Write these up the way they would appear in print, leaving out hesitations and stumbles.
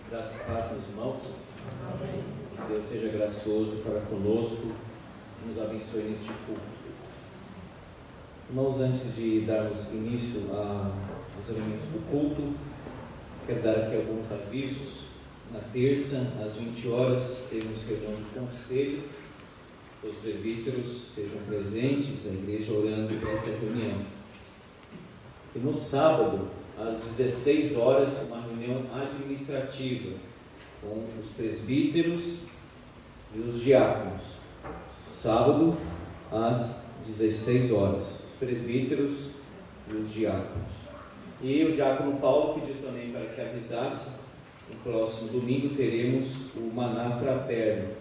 Graça e paz, meus irmãos. Amém. Que Deus seja gracioso para conosco e nos abençoe neste culto. Irmãos, antes de darmos início aos elementos do culto, quero dar aqui alguns avisos. Na terça, às 20 horas, teremos reunião do conselho. Os presbíteros sejam presentes, a igreja orando para esta reunião. E no sábado, às 16 horas, uma reunião administrativa com os presbíteros e os diáconos. Sábado, às 16 horas, os presbíteros e os diáconos. E o diácono Paulo pediu também para que avisasse, no próximo domingo teremos o maná fraterno.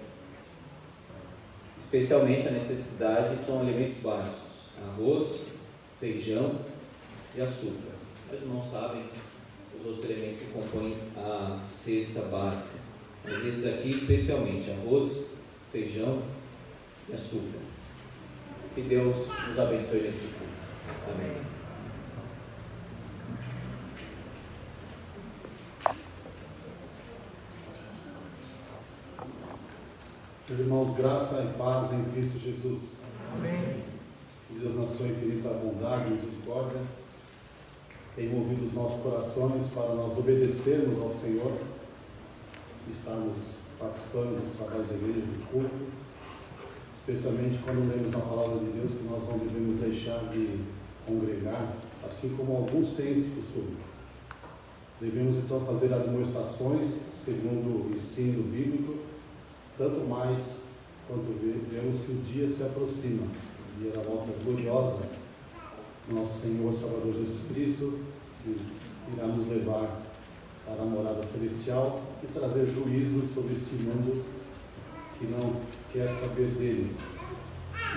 Especialmente a necessidade são alimentos básicos: arroz, feijão e açúcar. Mas não sabem os outros elementos que compõem a cesta básica. Mas esses aqui especialmente: arroz, feijão e açúcar. Que Deus nos abençoe neste culto. Amém. Meus irmãos, graça e paz em Cristo Jesus. Amém. Deus, na sua infinita bondade e misericórdia, tem movido os nossos corações para nós obedecermos ao Senhor, estarmos participando dos trabalhos da igreja, do culto, especialmente quando lemos na palavra de Deus que nós não devemos deixar de congregar, assim como alguns têm esse costume. Devemos então fazer admoestações segundo o ensino bíblico, tanto mais quanto vemos que o dia se aproxima, o dia da volta gloriosa do nosso Senhor Salvador Jesus Cristo, que irá nos levar para a morada celestial e trazer juízo sobre este mundo que não quer saber dele.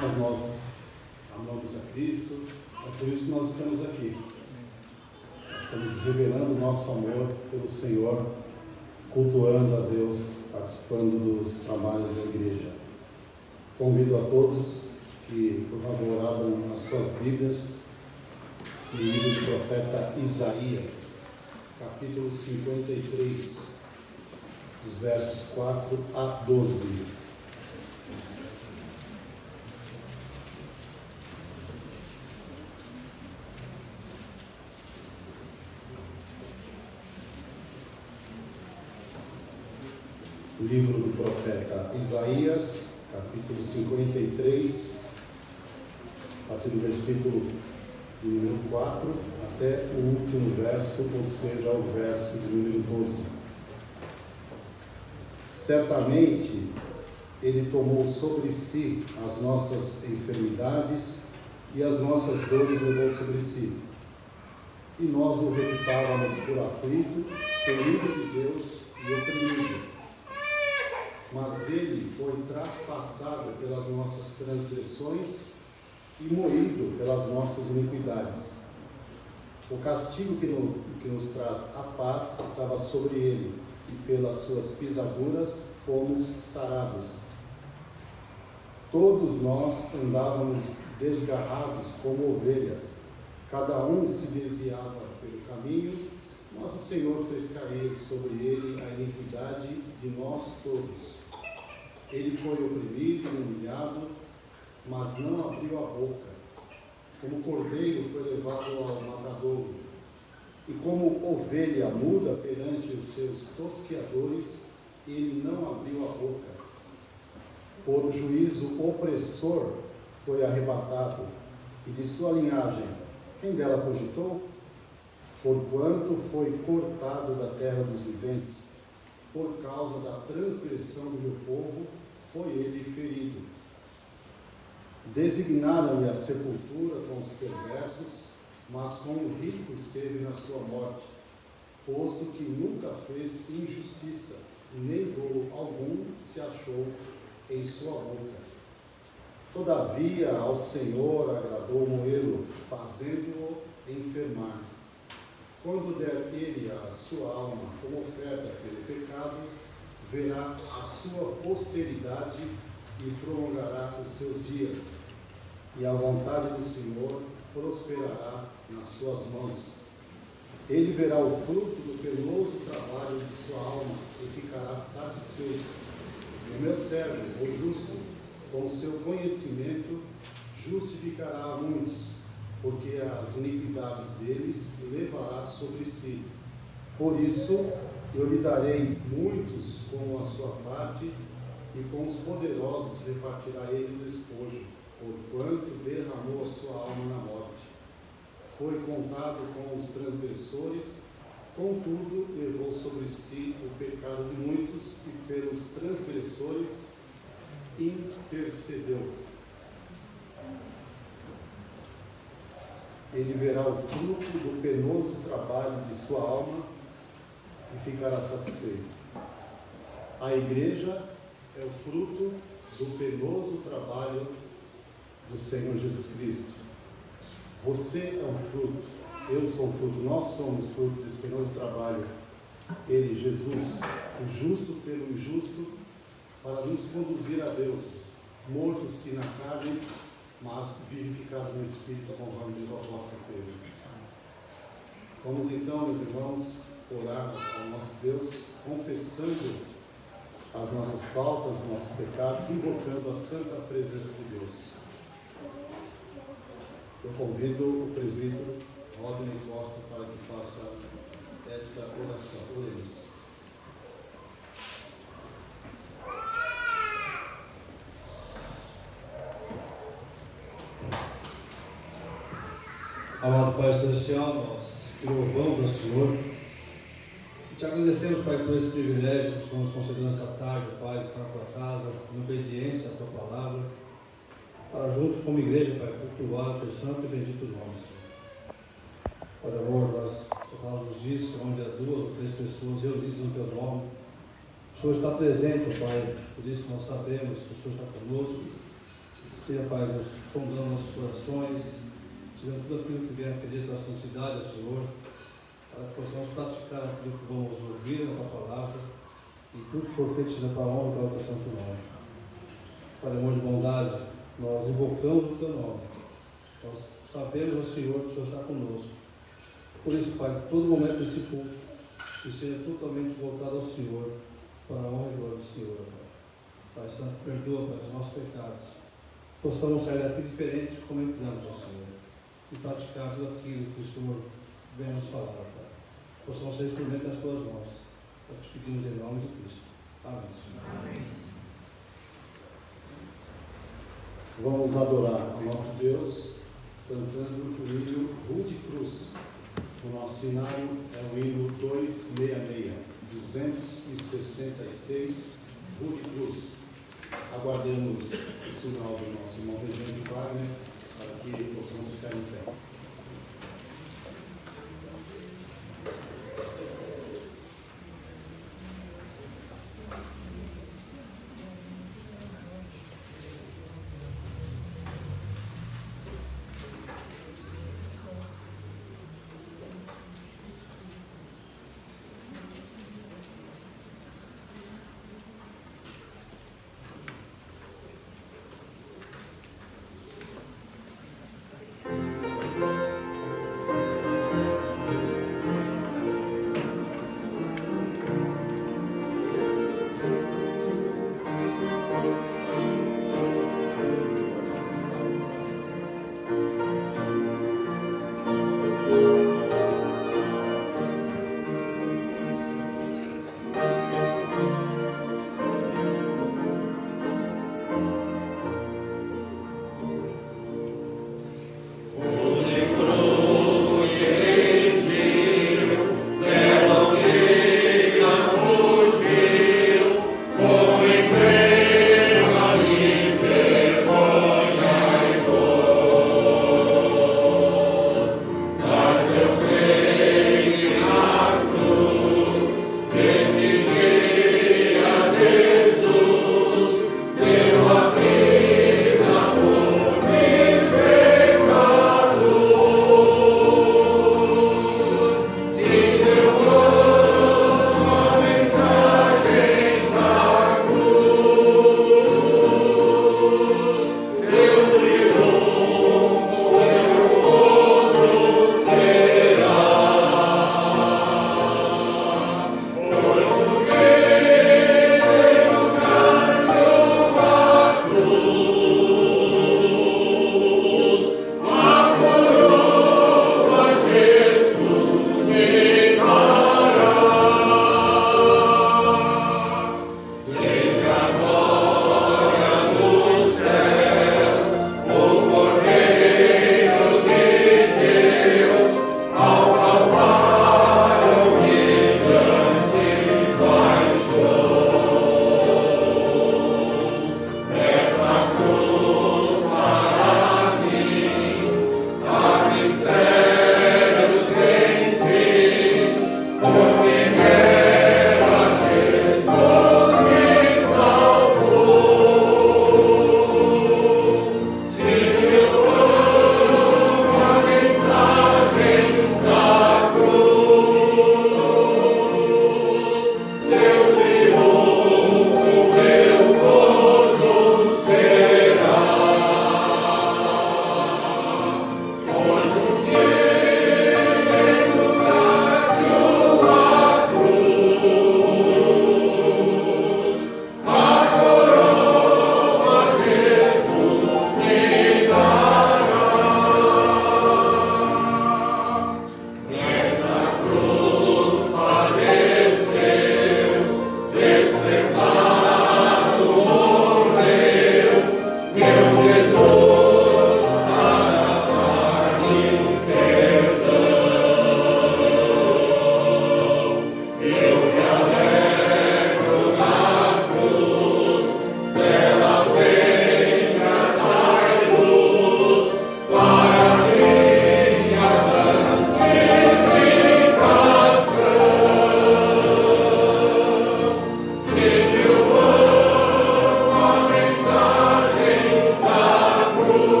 Mas nós amamos a Cristo, é por isso que nós estamos aqui. Nós estamos revelando o nosso amor pelo Senhor, cultuando a Deus, participando dos trabalhos da igreja. Convido a todos que, por favor, abram as suas Bíblias no livro do profeta Isaías, capítulo 53, dos versos 4 a 12. Livro do profeta Isaías, capítulo 53, a partir do versículo número 4 até o último verso, ou seja, o verso de número 12. Certamente Ele tomou sobre si as nossas enfermidades e as nossas dores levou sobre si. E nós o reputávamos por aflito, ferido de Deus e oprimido. Mas ele foi traspassado pelas nossas transgressões e moído pelas nossas iniquidades. O castigo que nos traz a paz estava sobre ele, e pelas suas pisaduras fomos sarados. Todos nós andávamos desgarrados como ovelhas, cada um se desviava pelo caminho, mas o Senhor fez cair sobre ele a iniquidade de nós todos. Ele foi oprimido e humilhado, mas não abriu a boca. Como cordeiro foi levado ao matadouro, e como ovelha muda perante os seus tosqueadores, ele não abriu a boca. Por juízo opressor foi arrebatado, e de sua linhagem, quem dela cogitou? Porquanto foi cortado da terra dos viventes, por causa da transgressão do meu povo, foi ele ferido. Designaram-lhe a sepultura com os perversos, mas com o rico esteve na sua morte, posto que nunca fez injustiça, nem dolo algum se achou em sua boca. Todavia ao Senhor agradou moê-lo, fazendo-o enfermar. Quando der ele a sua alma como oferta pelo pecado, verá a sua posteridade e prolongará os seus dias, e a vontade do Senhor prosperará nas suas mãos. Ele verá o fruto do penoso trabalho de sua alma e ficará satisfeito. O meu servo, o justo, com o seu conhecimento, justificará a muitos, porque as iniquidades deles levará sobre si. Por isso, eu lhe darei muitos como a sua parte, e com os poderosos repartirá ele o despojo, porquanto derramou a sua alma na morte. Foi contado com os transgressores, contudo, levou sobre si o pecado de muitos, e pelos transgressores intercedeu. Ele verá o fruto do penoso trabalho de sua alma e ficará satisfeito. A igreja é o fruto do penoso trabalho do Senhor Jesus Cristo. Você é um fruto, eu sou um fruto, nós somos fruto desse penoso trabalho. Ele, Jesus, o justo pelo injusto, para nos conduzir a Deus, mortos sim na carne, mas vivificado no Espírito, conforme diz o apóstolo Pedro. Vamos então, meus irmãos, orar ao nosso Deus, confessando as nossas faltas, os nossos pecados, invocando a santa presença de Deus. Eu convido o presbítero Rodney Costa para que faça esta oração. Oremos. Amado Pai Celestial, nós te louvamos ao Senhor e te agradecemos, Pai, por esse privilégio que o Senhor nos concedeu nessa tarde, Pai, de estar na tua casa, em obediência à tua palavra, para juntos como igreja, Pai, cultuar o teu santo e bendito nome, Senhor. Pai amor, a tua palavra nos diz que onde há 2 ou 3 pessoas reunidas no teu nome, o Senhor está presente, Pai, por isso nós sabemos que o Senhor está conosco. Seja, Pai, nos sondando nossos corações, tirando tudo aquilo que vier a ferir a tua santidade, Senhor, para que possamos praticar aquilo que vamos ouvir na tua palavra e tudo que for feito seja para a honra e para o teu santo nome. Pai, amor de bondade, nós invocamos o teu nome, nós sabemos, Senhor, que o Senhor está conosco. Por isso, Pai, todo momento desse culto, que seja totalmente voltado ao Senhor, para a honra e glória do Senhor. Pai Santo, perdoa, Pai, os nossos pecados, possamos sair daqui diferente como entramos, ó Senhor, e praticar tudo aquilo que o Senhor vem nos falar, Pai. Possamos ser instrumento nas tuas mãos. Nós te pedimos em nome de Cristo. Amém, Senhor. Amém. Vamos adorar o nosso Deus cantando o hino Rude Cruz. O nosso cenário é o hino 266, 266, Rude Cruz. Aguardemos o sinal do nosso irmão Regente Wagner para que possamos ficar em pé.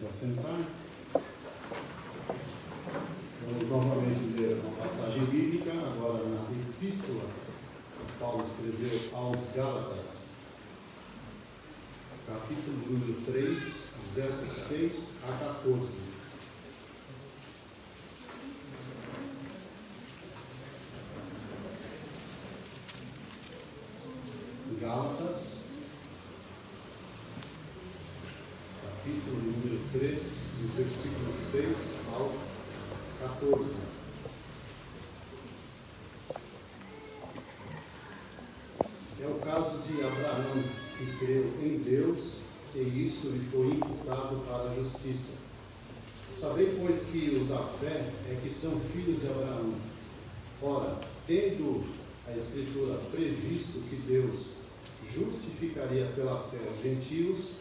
assentar. Vamos novamente ler uma passagem bíblica, agora na epístola que Paulo escreveu aos Gálatas, capítulo número 3, versos 6 a 14. Gálatas, capítulo número 3, dos versículos 6 ao 14. É o caso de Abraão, que creu em Deus, e isso lhe foi imputado para a justiça. Sabei, pois, que os da fé é que são filhos de Abraão. Ora, tendo a Escritura previsto que Deus justificaria pela fé os gentios,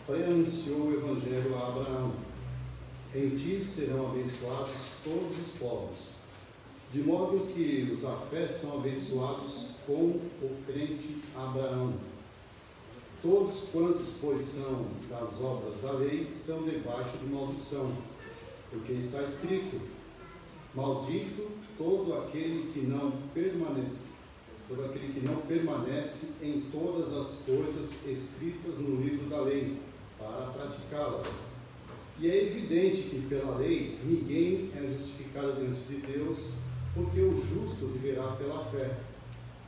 preanunciou o Evangelho a Abraão. Em ti serão abençoados todos os povos. De modo que os da fé são abençoados com o crente Abraão. Todos quantos, pois, são das obras da lei, estão debaixo de maldição, porque está escrito: maldito todo aquele que não permanece em todas as coisas escritas no livro da lei, para praticá-las. E é evidente que pela lei ninguém é justificado diante de Deus, porque o justo viverá pela fé.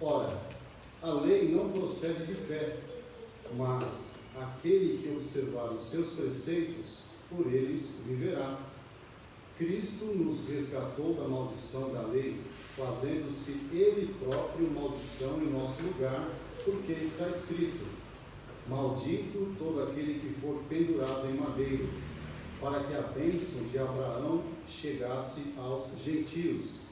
Ora, a lei não procede de fé, mas aquele que observar os seus preceitos, por eles viverá. Cristo nos resgatou da maldição da lei, fazendo-se Ele próprio maldição em nosso lugar, porque está escrito: maldito todo aquele que for pendurado em madeiro, para que a bênção de Abraão chegasse aos gentios,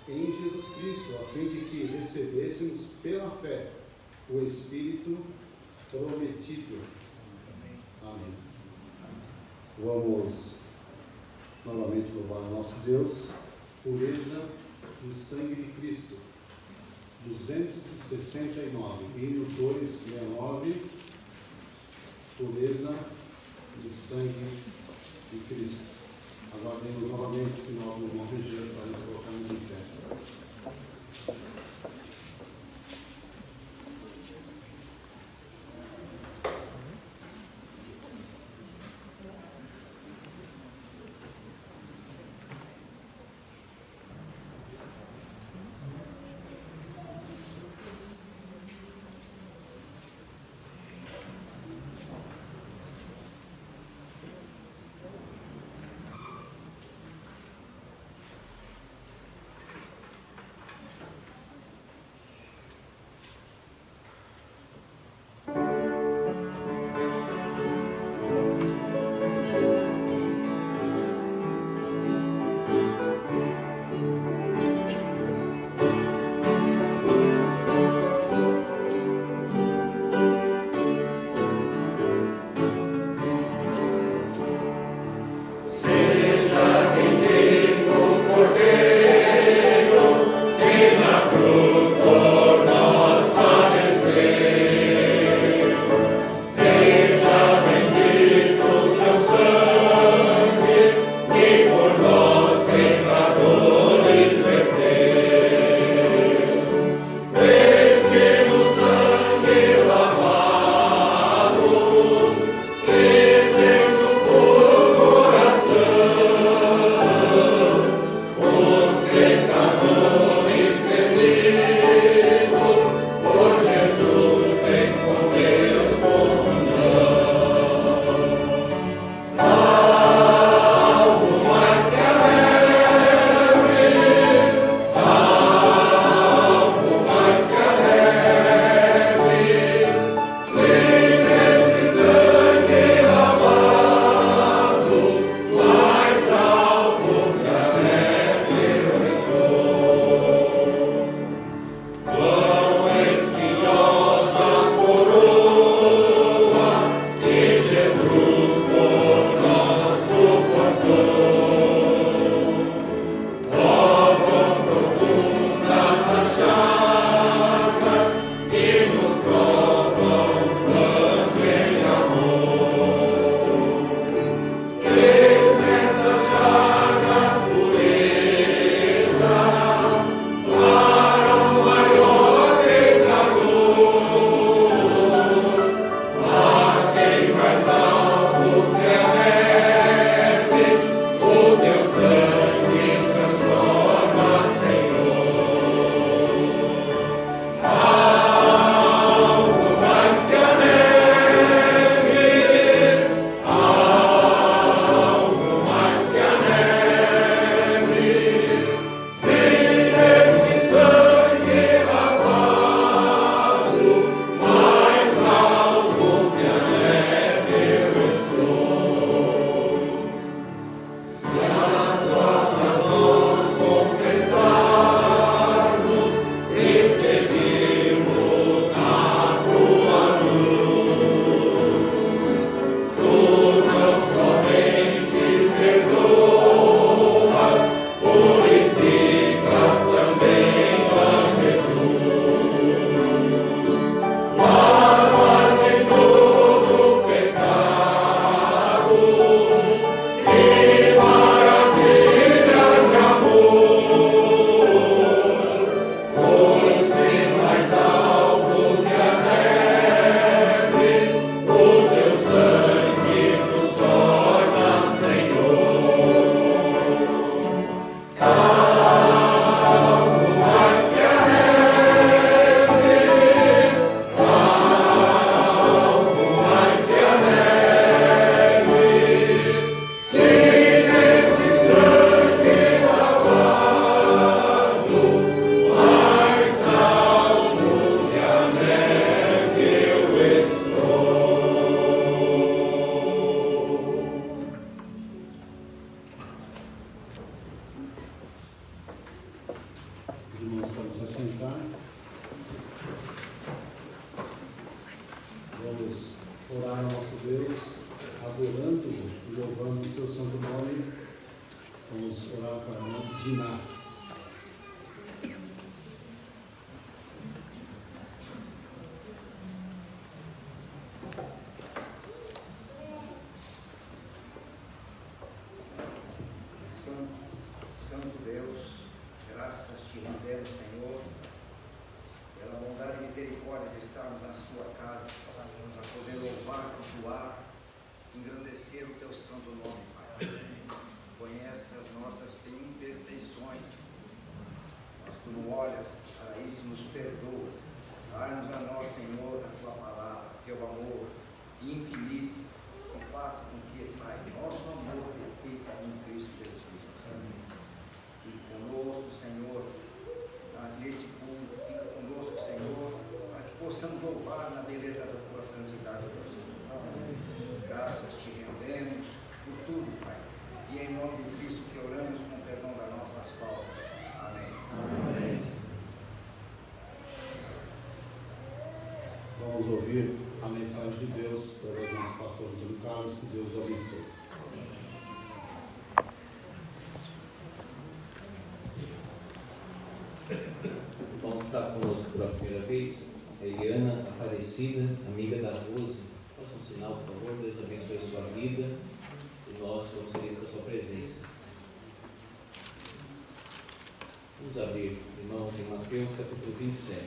em Jesus Cristo, a fim de que recebêssemos pela fé o Espírito prometido. Amém. Vamos novamente louvar nosso Deus. Pureza do sangue de Cristo. 269, hino 269, pureza do sangue de Cristo. Aguardemos novamente o sinal do irmão Região para nos colocarmos em pé. vamos orar ao nosso Deus, adorando e louvando o seu santo nome. Vamos orar para a irmã Diná. Santo Deus, graças te rendemos, Senhor, pela bondade e misericórdia de estarmos na sua casa, para poder louvar, cultuar, engrandecer o teu santo nome, Pai. Conhece as nossas imperfeições, mas tu não olhas para isso, nos perdoas. Dá-nos a nós, Senhor, a tua palavra, teu amor infinito, e faça com que, Pai, nosso amor reflita em Cristo Jesus. Fique conosco, Senhor, neste culto, fica conosco, Senhor, para que possamos louvar na beleza da tua santidade, Deus. Graças te rendemos por tudo, Pai, e em nome de Cristo que oramos com perdão das nossas faltas. Amém. Amém. Vamos ouvir a mensagem de Deus através do nosso pastor Antônio Carlos. Que Deus o abençoe. Vamos estar conosco pela primeira vez, a Eliana Aparecida, amiga da Rose. Faça um sinal, por favor. Deus abençoe a sua vida e nós ficamos felizes com a sua presença. Vamos abrir, irmãos, em Mateus capítulo 27.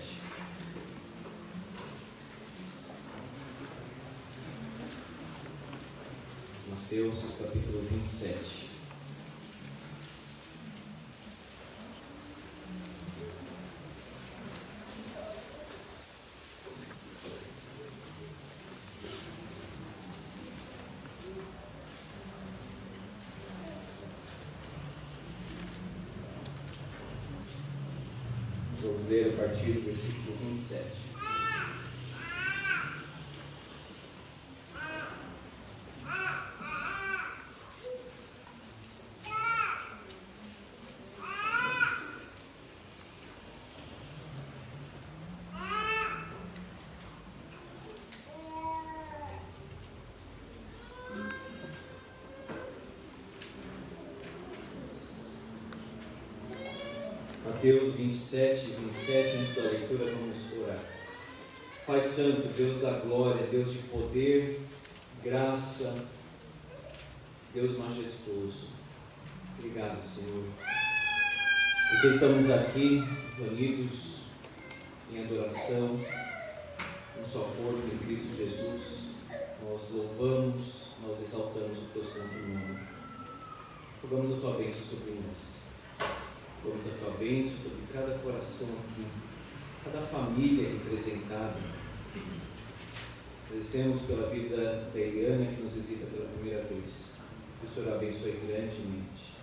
Mateus capítulo 27. Vamos ler a partir do versículo 27. Mateus 27, antes da leitura, vamos orar. Pai Santo, Deus da glória, Deus de poder, graça, Deus majestoso, obrigado, Senhor, porque estamos aqui reunidos em adoração, um só corpo em Cristo Jesus. Nós louvamos, nós exaltamos o teu santo nome. Rogamos a tua bênção sobre nós. Rogamos a tua bênção sobre cada coração aqui, cada família representada. Agradecemos pela vida da Eliana, que nos visita pela primeira vez. Que o Senhor abençoe grandemente.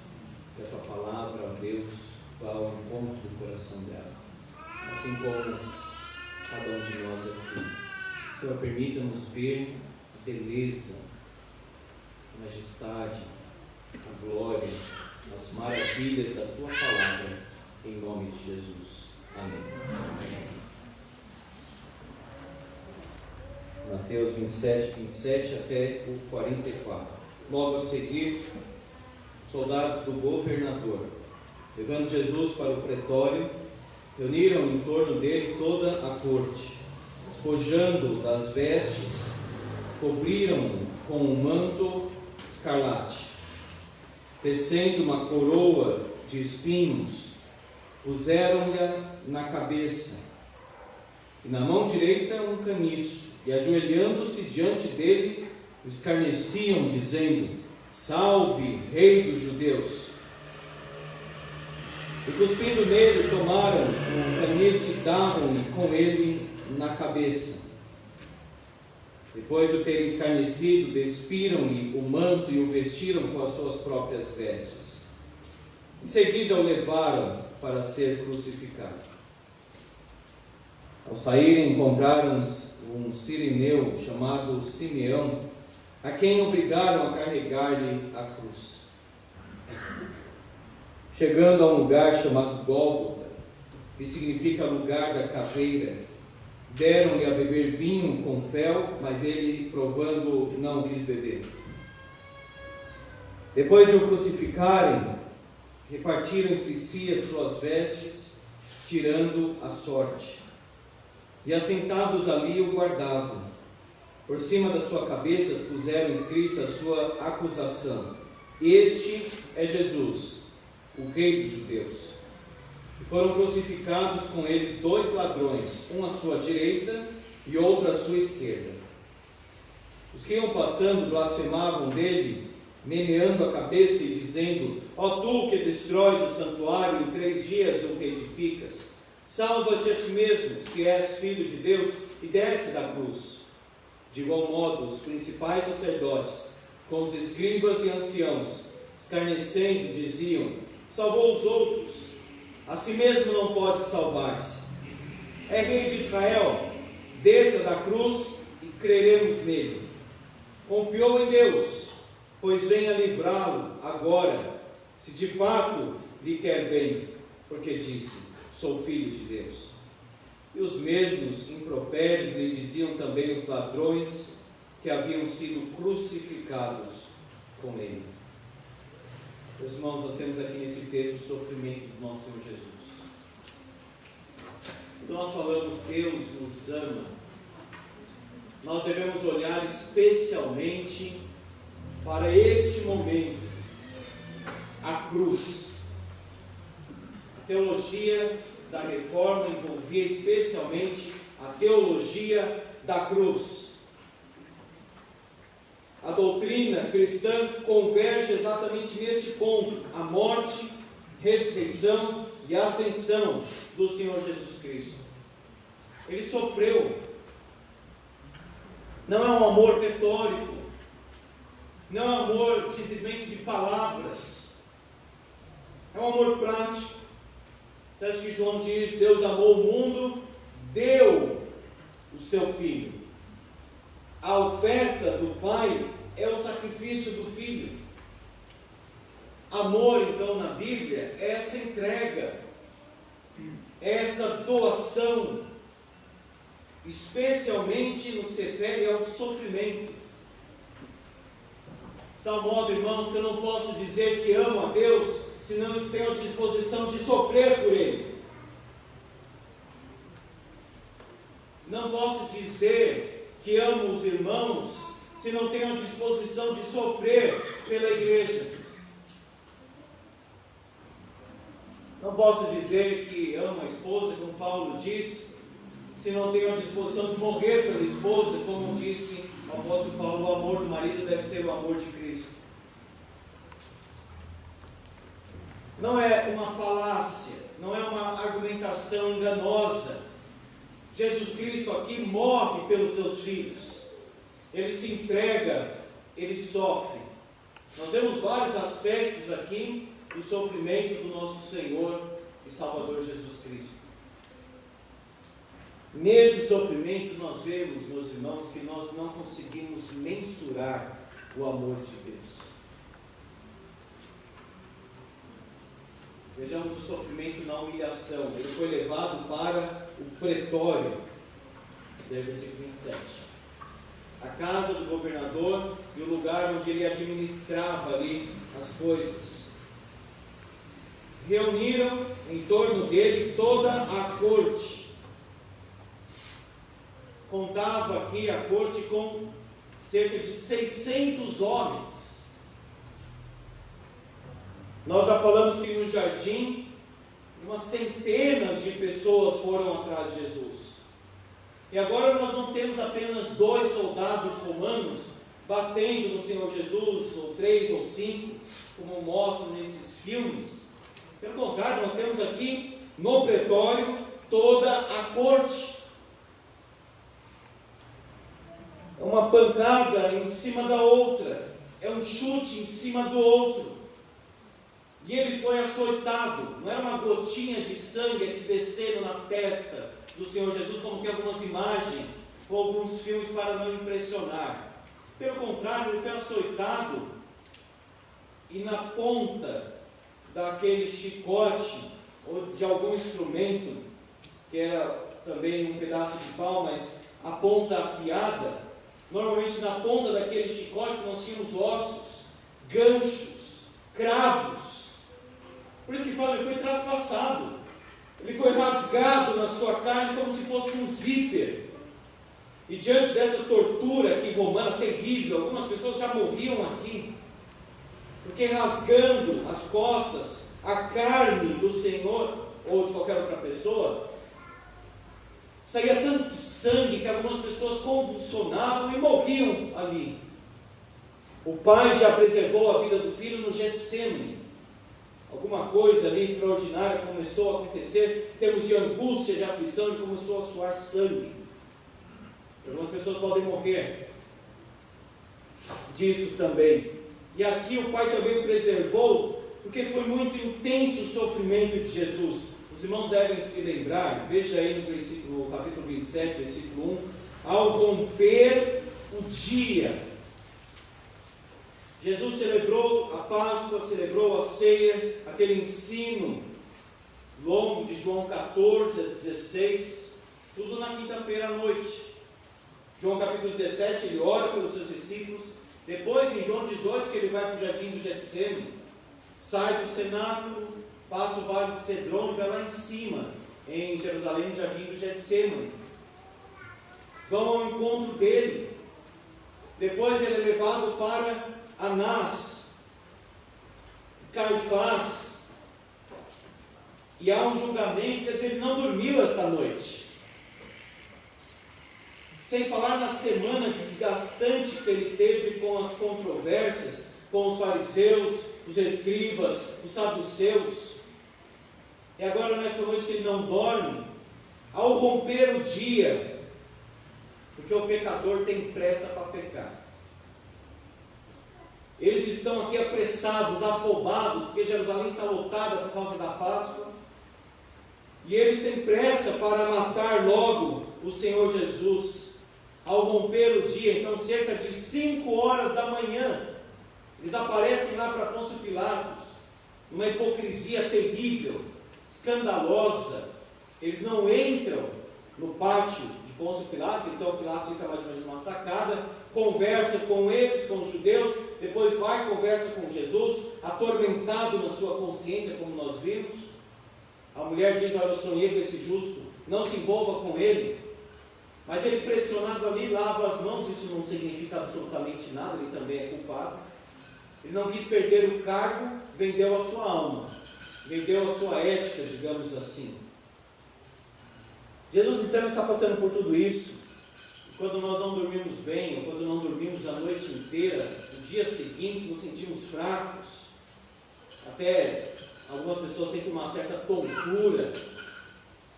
Que a tua palavra, ó Deus, vá ao encontro do coração dela. Assim como cada um de nós aqui. Senhor, permita-nos ver a beleza, a majestade, a glória, as maravilhas da tua palavra, em nome de Jesus. Amém. Mateus 27 até o 44. Logo a seguir, os soldados do governador, levando Jesus para o pretório, reuniram em torno dele toda a corte, despojando-o das vestes, cobriram-no com um manto escarlate, tecendo uma coroa de espinhos, puseram-lhe na cabeça, e na mão direita um caniço, e ajoelhando-se diante dele, o escarneciam, dizendo: Salve, Rei dos Judeus! E cuspindo nele, tomaram o caniço e davam-lhe com ele na cabeça. Depois de o terem escarnecido, despiram-lhe o manto e o vestiram com as suas próprias vestes. Em seguida o levaram para ser crucificado. Ao saírem, encontraram um sirineu chamado Simeão, a quem obrigaram a carregar-lhe a cruz. Chegando a um lugar chamado Gólgota, que significa lugar da caveira, Deram-lhe a beber vinho com fel, mas ele, provando, não quis beber. Depois de o crucificarem, repartiram entre si as suas vestes, tirando a sorte. E assentados ali o guardavam. Por cima da sua cabeça puseram escrita a sua acusação: Este é Jesus, o Rei dos Judeus. E foram crucificados com ele 2 ladrões, um à sua direita e outro à sua esquerda. Os que iam passando blasfemavam dele, meneando a cabeça e dizendo: Ó tu que destróis o santuário em 3 dias o reedificas, salva-te a ti mesmo, se és filho de Deus, e desce da cruz. De igual modo, os principais sacerdotes, com os escribas e anciãos, escarnecendo, diziam: Salvou os outros, a si mesmo não pode salvar-se. É rei de Israel, desça da cruz e creremos nele. Confiou em Deus, pois venha livrá-lo agora, se de fato lhe quer bem, porque disse: Sou filho de Deus. E os mesmos impropérios lhe diziam também os ladrões que haviam sido crucificados com ele. Meus irmãos, nós temos aqui nesse texto o sofrimento do nosso Senhor Jesus. Quando nós falamos Deus nos ama, nós devemos olhar especialmente para este momento, a cruz. A teologia da Reforma envolvia especialmente a teologia da cruz. A doutrina cristã converge exatamente neste ponto: a morte, ressurreição e ascensão do Senhor Jesus Cristo. Ele sofreu. Não é um amor retórico, não é um amor simplesmente de palavras, é um amor prático. Tanto que João diz: Deus amou o mundo, deu o seu Filho. A oferta do Pai é o sacrifício do Filho. Amor, então, na Bíblia, é essa entrega, é essa doação, especialmente no que se refere ao sofrimento. De tal modo, irmãos, que eu não posso dizer que amo a Deus se não tenho a disposição de sofrer por Ele. Não posso dizer que amo os irmãos se não tenho a disposição de sofrer pela igreja. Não posso dizer que amo a esposa, como Paulo disse, se não tenho a disposição de morrer pela esposa, como disse o apóstolo Paulo: o amor do marido deve ser o amor de Cristo. Não é uma falácia, não é uma argumentação enganosa. Jesus Cristo aqui morre pelos seus filhos. Ele se entrega, ele sofre. Nós vemos vários aspectos aqui do sofrimento do nosso Senhor e Salvador Jesus Cristo. Neste sofrimento nós vemos, meus irmãos, que nós não conseguimos mensurar o amor de Deus. Vejamos o sofrimento na humilhação. Ele foi levado para o pretório, versículo 27. A casa do governador e o lugar onde ele administrava ali as coisas. Reuniram em torno dele toda a corte. Contava aqui a corte com cerca de 600 homens. Nós já falamos que no jardim, umas centenas de pessoas foram atrás de Jesus. E agora nós não temos apenas 2 soldados romanos batendo no Senhor Jesus, ou 3 ou 5, como mostram nesses filmes. Pelo contrário, nós temos aqui no pretório toda a corte. É uma pancada em cima da outra, é um chute em cima do outro. E ele foi açoitado. Não era uma gotinha de sangue que desceram na testa do Senhor Jesus, como tem algumas imagens ou alguns filmes para não impressionar. Pelo contrário, ele foi açoitado e na ponta daquele chicote ou de algum instrumento, que era também um pedaço de pau, mas a ponta afiada. Normalmente na ponta daquele chicote nós tínhamos ossos, ganchos, cravos. Por isso que fala, ele foi traspassado, ele foi rasgado na sua carne como se fosse um zíper. E diante dessa tortura aqui romana terrível, algumas pessoas já morriam aqui, porque rasgando as costas, a carne do Senhor ou de qualquer outra pessoa, saía tanto sangue que algumas pessoas convulsionavam e morriam ali. O pai já preservou a vida do filho no Getsêmani. Alguma coisa ali extraordinária começou a acontecer, em termos de angústia, de aflição, e começou a suar sangue. Algumas pessoas podem morrer disso também. E aqui o pai também o preservou, porque foi muito intenso o sofrimento de Jesus. Os irmãos devem se lembrar, veja aí no capítulo 27, versículo 1, ao romper o dia, Jesus celebrou a Páscoa, celebrou a ceia, aquele ensino longo de João 14 a 16, tudo na quinta-feira à noite. João capítulo 17, ele ora pelos seus discípulos. Depois, em João 18, que ele vai para o jardim do Getsêmani, sai do cenáculo, passa o vale de Cedron e vai lá em cima, em Jerusalém, no jardim do Getsêmani. Vão ao encontro dele. Depois ele é levado para Anás, Caifás, e há um julgamento, quer dizer, ele não dormiu esta noite. Sem falar na semana desgastante que ele teve com as controvérsias, com os fariseus, os escribas, os saduceus. E agora nessa noite que ele não dorme, ao romper o dia, porque o pecador tem pressa para pecar. Eles estão aqui apressados, afobados, porque Jerusalém está lotada por causa da Páscoa. E eles têm pressa para matar logo o Senhor Jesus. Ao romper o dia, então cerca de 5 horas da manhã, eles aparecem lá para Pôncio Pilatos, uma hipocrisia terrível, escandalosa. Eles não entram no pátio de Pôncio Pilatos, então Pilatos fica mais ou menos numa sacada, conversa com eles, com os judeus, depois vai, conversa com Jesus, atormentado na sua consciência, como nós vimos. A mulher diz, olha, eu sonhei com esse justo, não se envolva com ele. Mas ele pressionado ali, lava as mãos, isso não significa absolutamente nada, ele também é culpado. Ele não quis perder o cargo, vendeu a sua alma, vendeu a sua ética, digamos assim. Jesus então está passando por tudo isso. E quando nós não dormimos bem, ou quando não dormimos a noite inteira, no dia seguinte nos sentimos fracos, até algumas pessoas sentem uma certa tontura.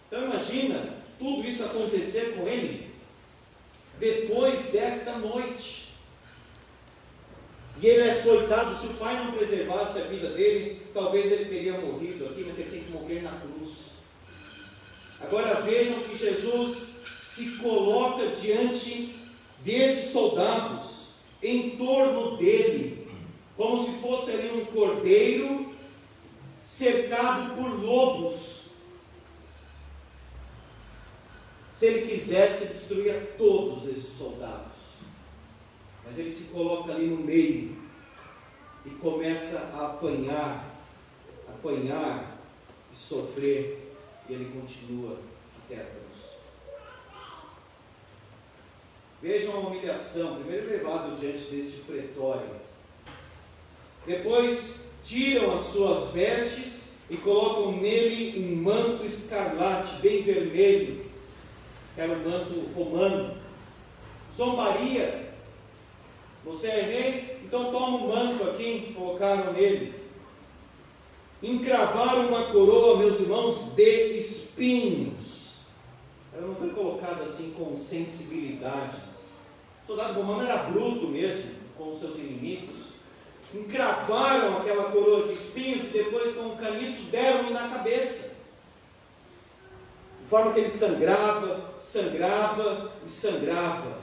Então imagina tudo isso acontecer com ele depois desta noite. E ele é açoitado. Se o pai não preservasse a vida dele, talvez ele teria morrido aqui, mas ele tem que morrer na cruz. Agora vejam que Jesus se coloca diante desses soldados, em torno dele, como se fosse ali um cordeiro cercado por lobos. Se ele quisesse, destruía todos esses soldados. Mas ele se coloca ali no meio e começa a apanhar e sofrer, e ele continua até a cruz. Vejam a humilhação. Primeiro levado diante deste pretório. Depois tiram as suas vestes e colocam nele um manto escarlate, bem vermelho, que era o manto romano. Zombaria. Você é rei? Então toma um manto aqui, colocaram nele. Encravaram uma coroa, meus irmãos, de espinhos. Ela não foi colocada assim com sensibilidade. O soldado romano era bruto mesmo, com os seus inimigos. Encravaram aquela coroa de espinhos e depois com um caniço deram-lhe na cabeça. De forma que ele sangrava e sangrava.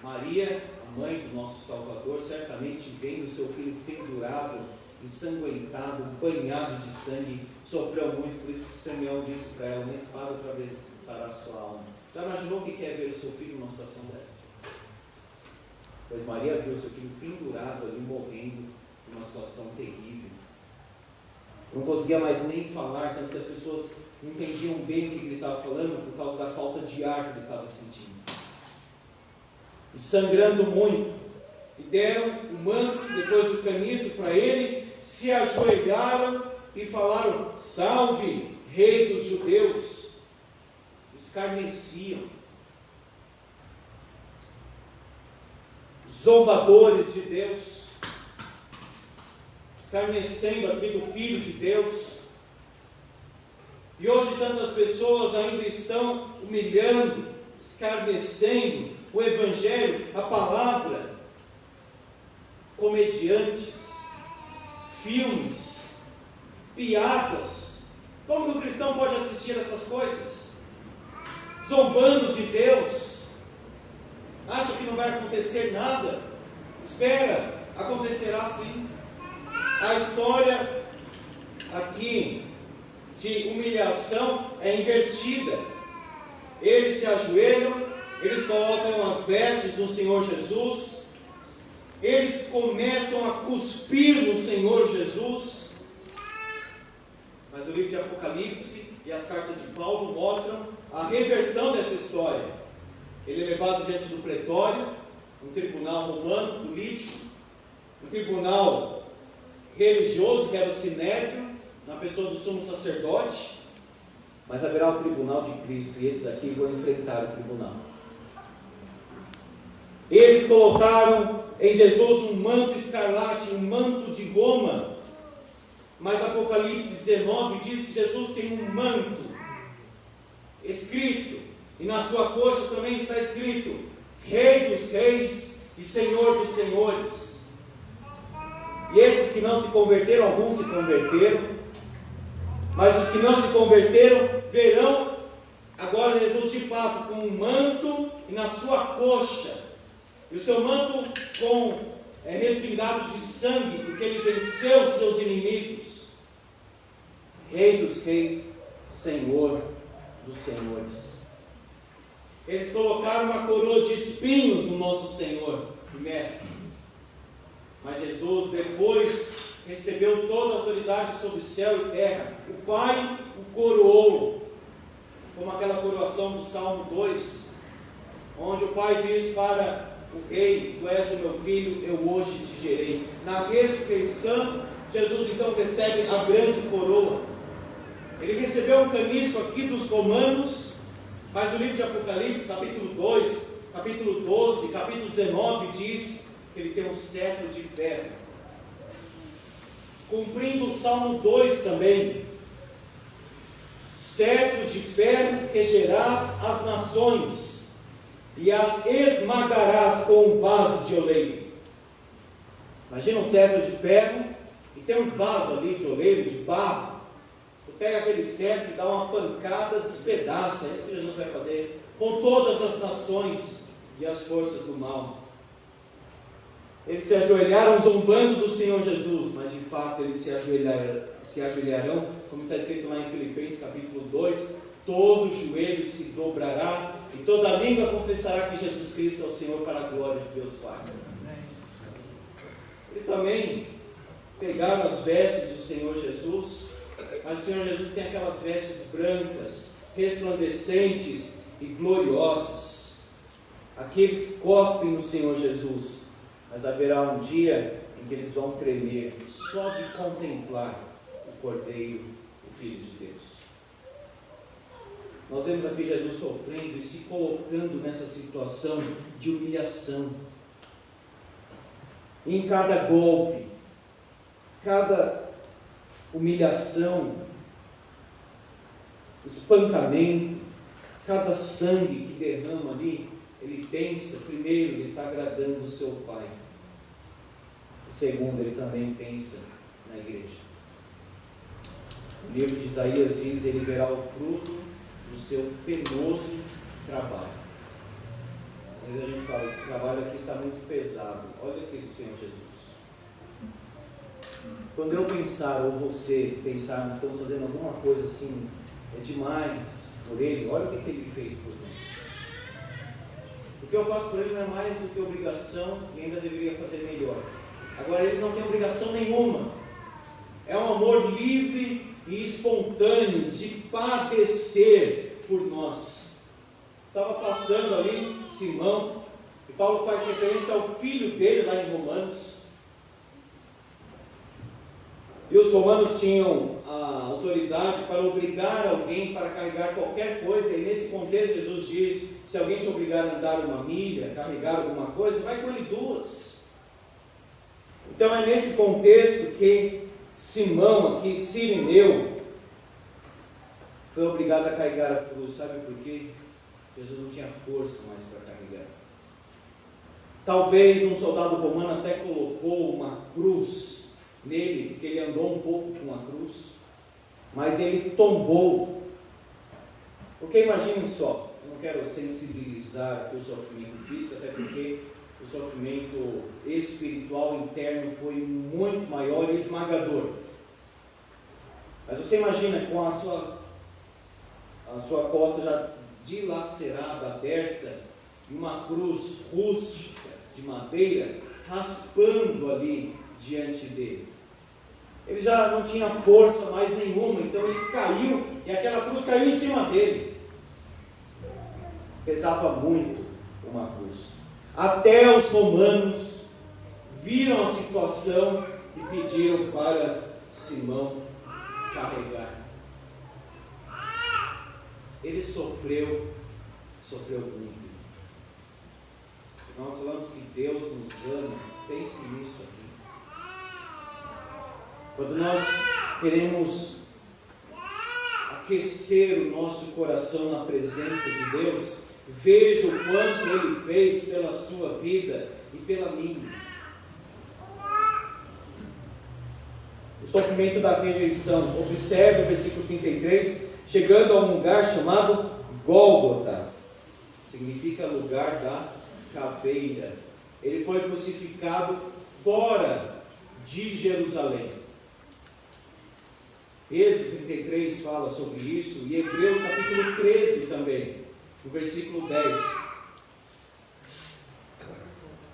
Maria, a mãe do nosso Salvador, certamente vendo seu filho pendurado ensanguentado, banhado de sangue, sofreu muito, por isso que Samuel disse para ela: uma espada atravessará a sua alma. Já imaginou o que é ver o seu filho numa situação dessa? Pois Maria viu seu filho pendurado ali, morrendo, numa situação terrível. Não conseguia mais nem falar, tanto que as pessoas não entendiam bem o que ele estava falando por causa da falta de ar que ele estava sentindo. E sangrando muito. E deram o manto, depois o caniço para ele, se ajoelharam e falaram: salve, rei dos judeus. Escarneciam. Zombadores de Deus, escarnecendo aqui do Filho de Deus. E hoje tantas pessoas ainda estão humilhando, escarnecendo o Evangelho, a palavra. Comediantes, filmes, piadas. Como que o cristão pode assistir essas coisas? Zombando de Deus. Acha que não vai acontecer nada? Espera, acontecerá sim. A história aqui de humilhação é invertida. Eles se ajoelham, eles colocam as vestes do Senhor Jesus, eles começam a cuspir no Senhor Jesus. Mas o livro de Apocalipse e as cartas de Paulo mostram a reversão dessa história. Ele é levado diante do pretório, um tribunal romano, político, um tribunal religioso, que era o Sinédrio, na pessoa do sumo sacerdote. Mas haverá o tribunal de Cristo, e esses aqui vão enfrentar o tribunal. Eles colocaram em Jesus um manto escarlate, um manto de goma. Mas Apocalipse 19 diz que Jesus tem um manto escrito, e na sua coxa também está escrito: Rei dos Reis e Senhor dos Senhores. E esses que não se converteram, alguns se converteram, mas os que não se converteram verão agora Jesus de fato com um manto e na sua coxa, e o seu manto respingado de sangue, porque ele venceu os seus inimigos. Rei dos Reis, Senhor dos Senhores. Eles colocaram uma coroa de espinhos no nosso Senhor e Mestre. Mas Jesus depois recebeu toda a autoridade sobre céu e terra. O Pai o coroou, como aquela coroação do Salmo 2, onde o Pai diz para o rei: tu és o meu filho, eu hoje te gerei. Na ressurreição, Jesus então recebe a grande coroa. Ele recebeu um caniço aqui dos romanos, mas o livro de Apocalipse, capítulo 2, capítulo 12, capítulo 19, diz que ele tem um cetro de ferro. Cumprindo o Salmo 2 também: cetro de ferro regerás as nações, e as esmagarás com um vaso de oleiro. Imagina um cetro de ferro, e tem um vaso ali de oleiro, de barro. Tu pega aquele cetro e dá uma pancada, despedaça. É isso que Jesus vai fazer com todas as nações e as forças do mal. Eles se ajoelharam zombando do Senhor Jesus, mas de fato eles se ajoelharão, como está escrito lá em Filipenses capítulo 2, todo joelho se dobrará e toda língua confessará que Jesus Cristo é o Senhor, para a glória de Deus Pai. Eles também pegaram as vestes do Senhor Jesus, mas o Senhor Jesus tem aquelas vestes brancas, resplandecentes e gloriosas. Aqueles cospem no Senhor Jesus, mas haverá um dia em que eles vão tremer só de contemplar o Cordeiro, o Filho de Deus. Nós vemos aqui Jesus sofrendo e se colocando nessa situação de humilhação. E em cada golpe, cada humilhação, espancamento, cada sangue que derrama ali, ele pensa, primeiro, ele está agradando o seu Pai. E segundo, ele também pensa na igreja. O livro de Isaías diz: ele verá o fruto do seu penoso trabalho. Às vezes a gente fala: esse trabalho aqui está muito pesado. Olha aqui do Senhor Jesus. quando eu pensar, ou você pensar, nós estamos fazendo alguma coisa assim, é demais por ele, olha o que ele fez por nós. O que eu faço por ele não é mais do que obrigação e ainda deveria fazer melhor. Agora, ele não tem obrigação nenhuma. É um amor livre e espontâneo de padecer por nós. Estava passando ali Simão, e Paulo faz referência ao filho dele lá em Romanos. E os romanos tinham a autoridade para obrigar alguém para carregar qualquer coisa, e nesse contexto Jesus diz: se alguém te obrigar a andar uma milha, carregar alguma coisa, vai com ele 2. Então é nesse contexto que Simão, aqui, Cirineu, foi obrigado a carregar a cruz. Sabe por quê? Jesus não tinha força mais para carregar. Talvez um soldado romano até colocou uma cruz nele, porque ele andou um pouco com a cruz, mas ele tombou. Porque imaginem só, eu não quero sensibilizar aqui o sofrimento físico, até porque o sofrimento espiritual interno foi muito maior e esmagador. Mas você imagina com a sua costa já dilacerada, aberta, e uma cruz rústica de madeira raspando ali diante dele. Ele já não tinha força mais nenhuma, então ele caiu, e aquela cruz caiu em cima dele. Pesava muito uma cruz. Até os romanos viram a situação e pediram para Simão carregar. Ele sofreu muito. Nós falamos que Deus nos ama. Pense nisso aqui. Quando nós queremos aquecer o nosso coração na presença de Deus, veja o quanto Ele fez pela sua vida e pela minha. O sofrimento da rejeição. Observe o versículo 33, chegando a um lugar chamado Gólgota. Significa lugar da caveira. Ele foi crucificado fora de Jerusalém. Êxodo 33 fala sobre isso, e Hebreus capítulo 13 também, no versículo 10.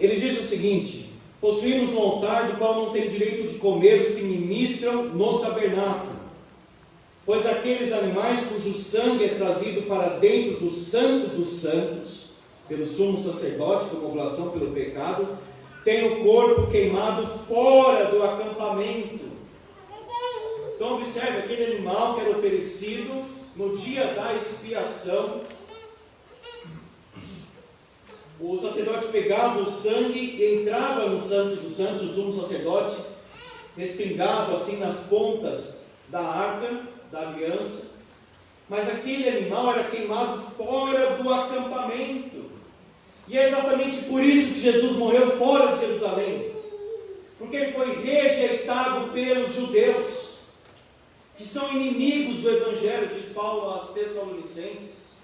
Ele diz o seguinte: possuímos um altar do qual não tem direito de comer os que ministram no tabernáculo, pois aqueles animais cujo sangue é trazido para dentro do santo dos santos, pelo sumo sacerdote, como oblação pelo pecado, tem o corpo queimado fora do acampamento. Então observe, aquele animal que era oferecido no dia da expiação, o sacerdote pegava o sangue e entrava no santo dos santos, o sumo sacerdote respingava assim nas pontas da arca da aliança, mas aquele animal era queimado fora do acampamento. E é exatamente por isso que Jesus morreu fora de Jerusalém, porque ele foi rejeitado pelos judeus, que são inimigos do Evangelho, diz Paulo aos Tessalonicenses.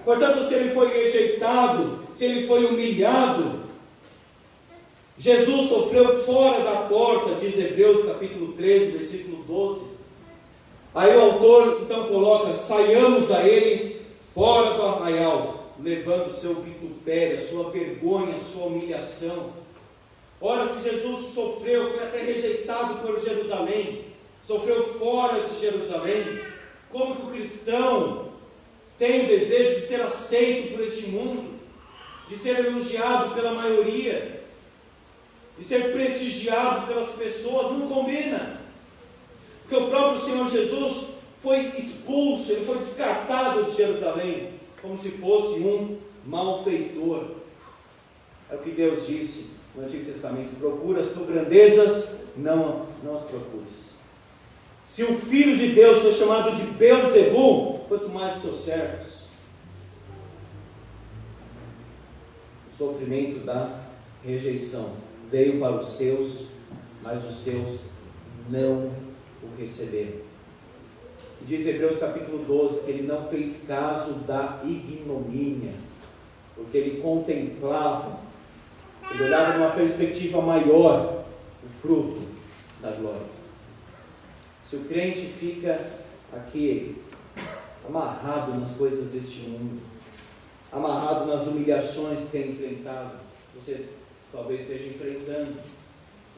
Portanto, se ele foi rejeitado, se ele foi humilhado, Jesus sofreu fora da porta, diz Hebreus capítulo 13, versículo 12. Aí o autor então coloca: saiamos a ele fora do arraial, levando o seu vitupério, a sua vergonha, a sua humilhação. Ora, se Jesus sofreu, foi até rejeitado por Jerusalém, sofreu fora de Jerusalém, como que o cristão tem o desejo de ser aceito por este mundo, de ser elogiado pela maioria, de ser prestigiado pelas pessoas? Não combina, porque o próprio Senhor Jesus foi expulso, ele foi descartado de Jerusalém, como se fosse um malfeitor. É o que Deus disse no Antigo Testamento: procura as tuas grandezas, não as procures. Se o Filho de Deus foi chamado de Beelzebul, quanto mais os seus servos. O sofrimento da rejeição veio para os seus, mas os seus não o receberam. E diz Hebreus capítulo 12 que ele não fez caso da ignomínia, porque ele contemplava, ele olhava numa perspectiva maior o fruto. da glória. Se o crente fica aqui amarrado nas coisas deste mundo, amarrado nas humilhações que tem enfrentado, você talvez esteja enfrentando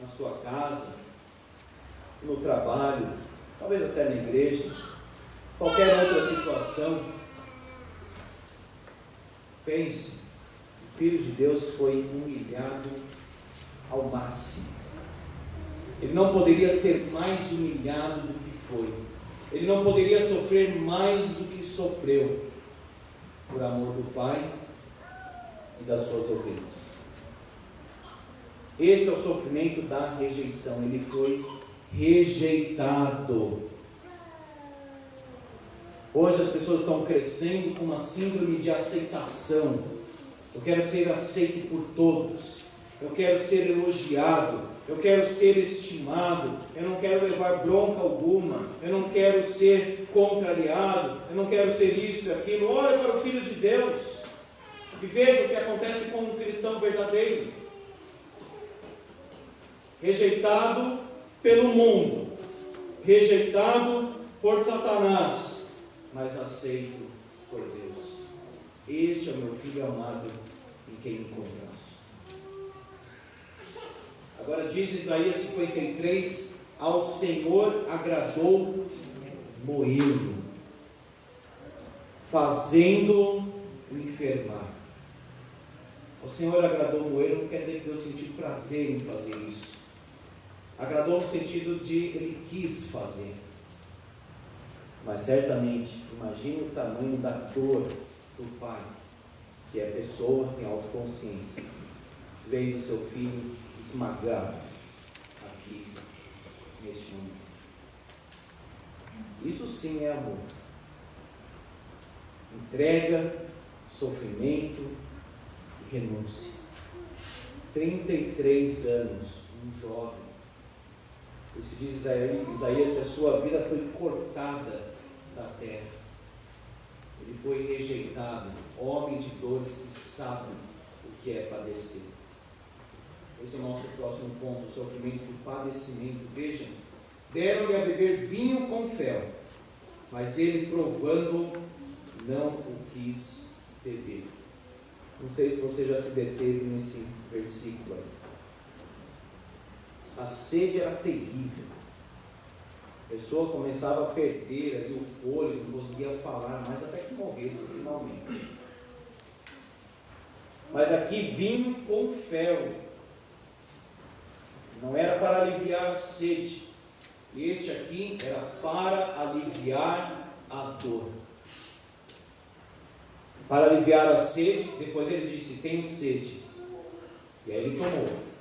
na sua casa, no trabalho, talvez até na igreja, qualquer outra situação, pense, o Filho de Deus foi humilhado ao máximo. Ele não poderia ser mais humilhado do que foi. Ele não poderia sofrer mais do que sofreu, por amor do Pai e das suas ovelhas. Esse é o sofrimento da rejeição. Ele foi rejeitado. Hoje as pessoas estão crescendo com uma síndrome de aceitação. Eu quero ser aceito por todos. Eu quero ser elogiado. Eu quero ser estimado. Eu não quero levar bronca alguma. Eu não quero ser contrariado. Eu não quero ser isso e aquilo. Olha para o Filho de Deus e veja o que acontece com um cristão verdadeiro. Rejeitado pelo mundo, rejeitado por Satanás, mas aceito por Deus. Este é o meu Filho amado, em quem me comprazo. Agora diz Isaías 53, ao Senhor agradou moê-lo, fazendo-o enfermar. O Senhor agradou moê-lo não quer dizer que Deus sentiu prazer em fazer isso. Agradou no sentido de ele quis fazer. Mas certamente, imagine o tamanho da dor do Pai, que é pessoa, tem autoconsciência, veio o seu filho esmagado aqui neste mundo. Isso sim é amor. Entrega, sofrimento e renúncia. 33 anos, um jovem. Isso que diz Isaías, que a sua vida foi cortada da terra. Ele foi rejeitado, homem de dores que sabe o que é padecer. Esse é o nosso próximo ponto, o sofrimento do padecimento. Vejam, deram-lhe a beber vinho com fel, mas ele, provando, não o quis beber. Não sei se você já se deteve nesse versículo aí. A sede era terrível. A pessoa começava a perder ali o fôlego, não conseguia falar mais até que morresse finalmente. Mas aqui vinho com fel. Não era para aliviar a sede. Este aqui era para aliviar a dor. Para aliviar a sede, depois ele disse, tenho sede. E aí ele tomou.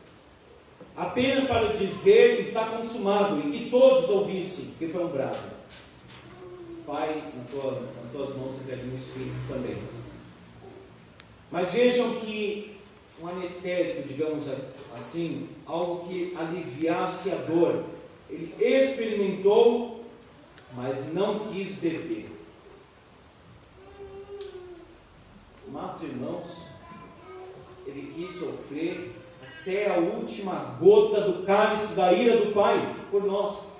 Apenas para dizer, está consumado, e que todos ouvissem, que foi um brado. Pai, nas tuas mãos entregue o Espírito também. Mas vejam que um anestésico, digamos assim, algo que aliviasse a dor, ele experimentou, mas não quis beber. Amados irmãos, ele quis sofrer até a última gota do cálice da ira do Pai por nós.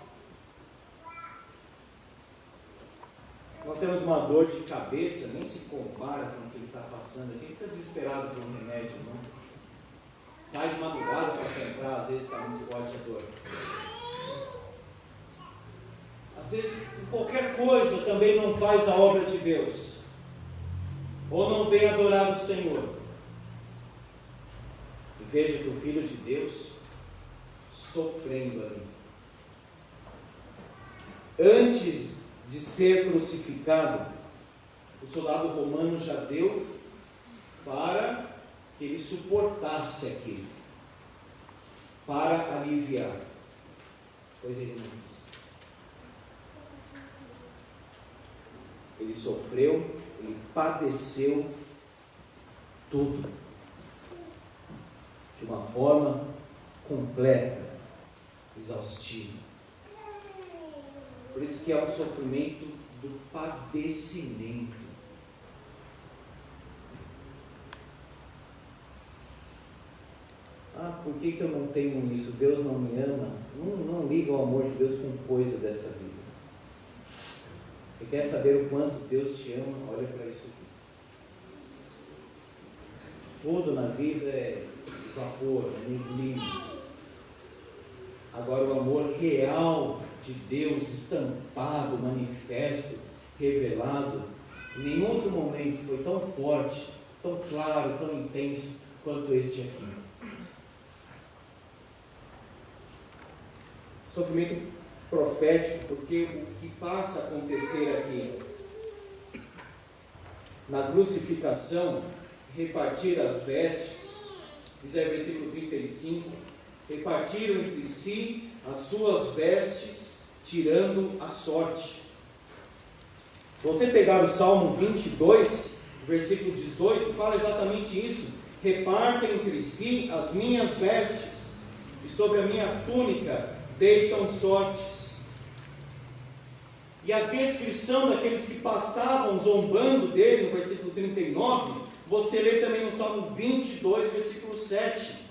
Nós temos uma dor de cabeça, nem se compara com o que ele está passando aqui. Ele fica desesperado por um remédio, não? Sai de madrugada para comprar, às vezes está muito forte a dor. Às vezes, qualquer coisa também não faz a obra de Deus, ou não vem adorar o Senhor. E veja que o Filho de Deus sofrendo ali. Antes de ser crucificado, o soldado romano já deu para que ele suportasse aquilo, para aliviar, pois ele não quis. Ele sofreu, ele padeceu tudo, de uma forma completa, exaustiva. Por isso que é um sofrimento do padecimento. por que eu não tenho isso? Deus não me ama? Não liga o amor de Deus com coisa dessa vida. Você quer saber o quanto Deus te ama? Olha para isso aqui. Tudo na vida é vapor, é neblina. Agora o amor real de Deus, estampado, manifesto, revelado, em nenhum outro momento foi tão forte, tão claro, tão intenso quanto este aqui. Sofrimento profético, porque o que passa a acontecer aqui na crucificação, repartir as vestes, diz aí o versículo 35, repartiram entre si as suas vestes, tirando a sorte. Se você pegar o Salmo 22, versículo 18, fala exatamente isso: repartem entre si as minhas vestes, e sobre a minha túnica deitam sortes. E a descrição daqueles que passavam zombando dele, no versículo 39, você lê também no Salmo 22, versículo 7.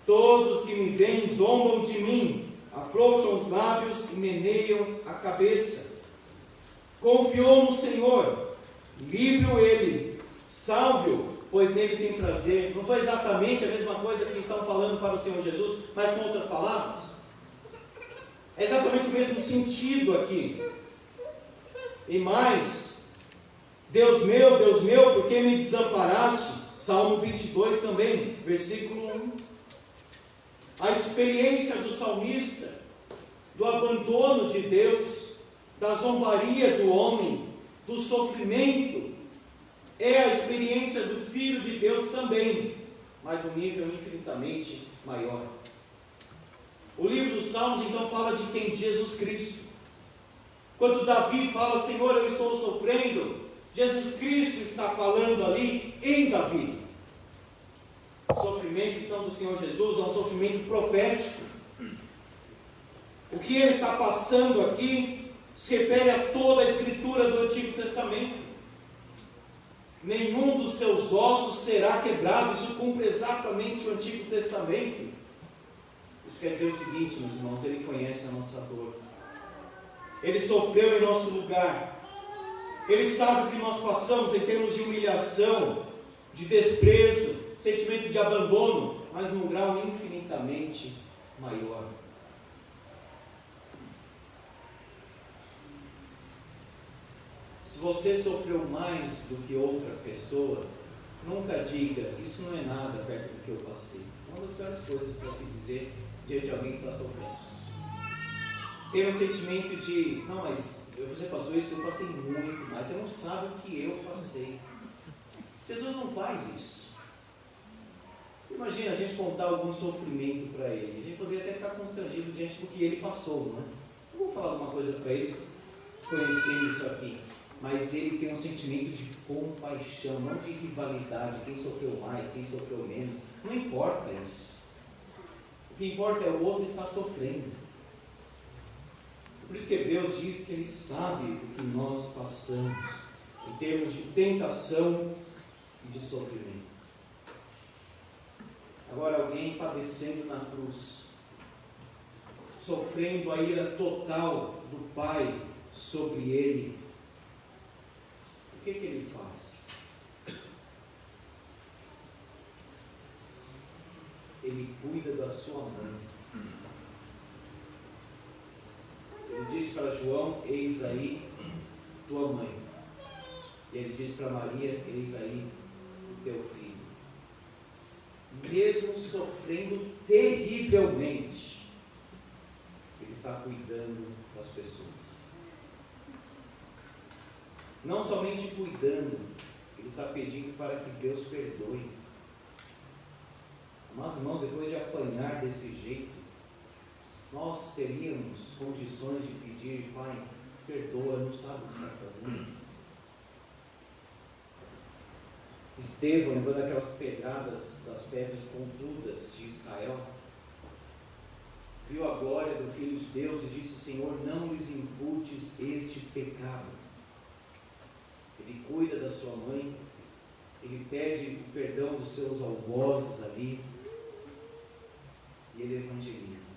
Todos os que me veem zombam de mim, afrouxam os lábios e meneiam a cabeça. Confiou no Senhor, livre-o ele, salve-o, pois nele tem prazer. Não foi exatamente a mesma coisa que estão falando para o Senhor Jesus, mas com outras palavras? É exatamente o mesmo sentido aqui. E mais, Deus meu, por que me desamparaste? Salmo 22 também, versículo 1. A experiência do salmista, do abandono de Deus, da zombaria do homem, do sofrimento, é a experiência do Filho de Deus também, mas um nível infinitamente maior. O livro dos Salmos então fala de quem? Jesus Cristo. Quando Davi fala, Senhor, eu estou sofrendo, Jesus Cristo está falando ali em Davi. O sofrimento então do Senhor Jesus é um sofrimento profético. O que ele está passando aqui se refere a toda a escritura do Antigo Testamento. Nenhum dos seus ossos será quebrado. Isso cumpre exatamente o Antigo Testamento. Isso quer dizer o seguinte, meus irmãos, ele conhece a nossa dor. Ele sofreu em nosso lugar. Ele sabe o que nós passamos em termos de humilhação, de desprezo, sentimento de abandono, mas num grau infinitamente maior. Se você sofreu mais do que outra pessoa, nunca diga, isso não é nada perto do que eu passei. É uma das piores coisas para se dizer diante de alguém que está sofrendo. Ter um sentimento de, não, mas você passou isso, eu passei muito, mas você não sabe o que eu passei. Jesus não faz isso. Imagina a gente contar algum sofrimento para ele. A gente poderia até ficar constrangido diante do que ele passou, não é? Eu vou falar alguma coisa para ele, conhecendo isso aqui. Mas ele tem um sentimento de compaixão, não de rivalidade, quem sofreu mais, quem sofreu menos. Não importa isso. O que importa é o outro estar sofrendo. Por isso que Hebreus diz que ele sabe o que nós passamos, em termos de tentação e de sofrimento. Agora, alguém padecendo na cruz, sofrendo a ira total do Pai sobre ele, o que ele faz? Ele cuida da sua mãe. Ele diz para João, eis aí tua mãe. E ele diz para Maria, eis aí o teu filho. Mesmo sofrendo terrivelmente, ele está cuidando das pessoas. Não somente cuidando, ele está pedindo para que Deus perdoe. Amados irmãos, depois de apanhar desse jeito, nós teríamos condições de pedir, Pai, perdoa, não sabe o que está fazendo. Estevão, lembrando aquelas pedradas das pedras pontudas de Israel, viu a glória do Filho de Deus e disse, Senhor, não lhes imputes este pecado. Ele cuida da sua mãe, ele pede o perdão dos seus algozes ali, e ele evangeliza.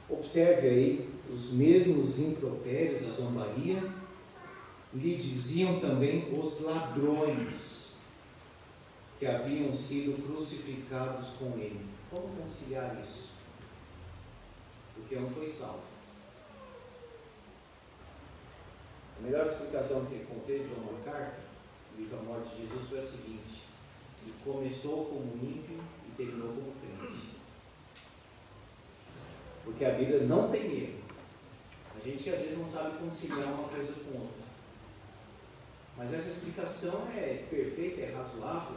Observe aí, os mesmos impropérios, a zombaria, lhe diziam também os ladrões que haviam sido crucificados com ele. Como conciliar isso? Porque um foi salvo. A melhor explicação que encontrei de John MacArthur, do livro A Morte de Jesus, foi a seguinte: ele começou como ímpio e terminou como crente. Porque a Bíblia não tem erro. A gente que às vezes não sabe conciliar uma coisa com outra. Mas essa explicação é perfeita, é razoável.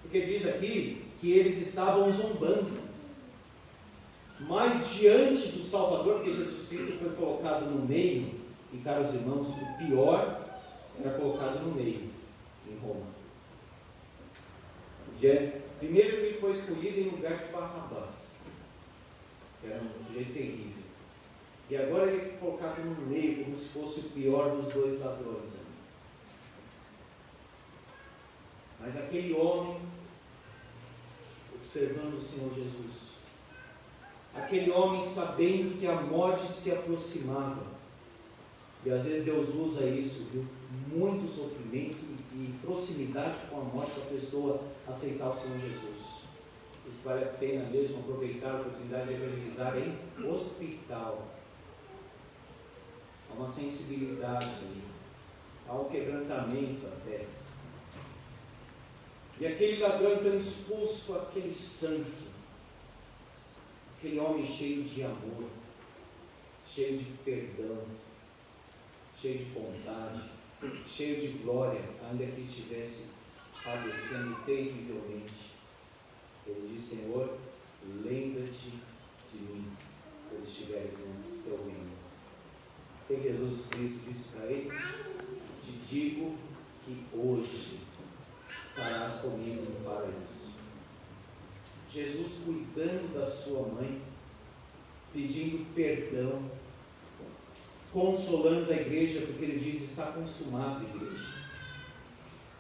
Porque diz aqui que eles estavam zombando. Mas diante do Salvador, porque Jesus Cristo foi colocado no meio, e caros irmãos, o pior era colocado no meio, em Roma. Primeiro ele foi escolhido em lugar de Barrabás, que era um sujeito terrível. E agora ele é colocado no meio, como se fosse o pior dos dois ladrões. Mas aquele homem, observando o Senhor Jesus, aquele homem sabendo que a morte se aproximava, e às vezes Deus usa isso, viu? Muito sofrimento e proximidade com a morte para a pessoa aceitar o Senhor Jesus. Isso vale a pena mesmo aproveitar a oportunidade de evangelizar em hospital. Há uma sensibilidade ali, há um quebrantamento até. E aquele ladrão então exposto àquele sangue, aquele homem cheio de amor, cheio de perdão, cheio de bondade, cheio de glória, ainda que estivesse padecendo terrivelmente. Ele diz: Senhor, lembra-te de mim quando estiveres no teu reino. O que Jesus Cristo disse para ele? Te digo que hoje estarás comigo no paraíso. Jesus cuidando da sua mãe, pedindo perdão, consolando a igreja, porque ele diz: está consumado, igreja.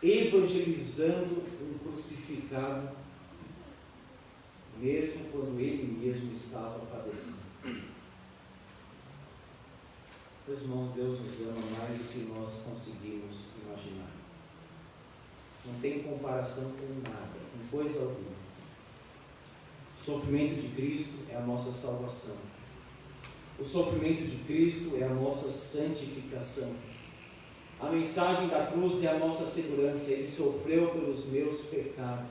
Evangelizando um crucificado, mesmo quando ele mesmo estava padecendo. Meus irmãos, Deus nos ama mais do que nós conseguimos imaginar. Não tem comparação com nada, com coisa alguma. O sofrimento de Cristo é a nossa salvação. O sofrimento de Cristo é a nossa santificação. A mensagem da cruz é a nossa segurança. Ele sofreu pelos meus pecados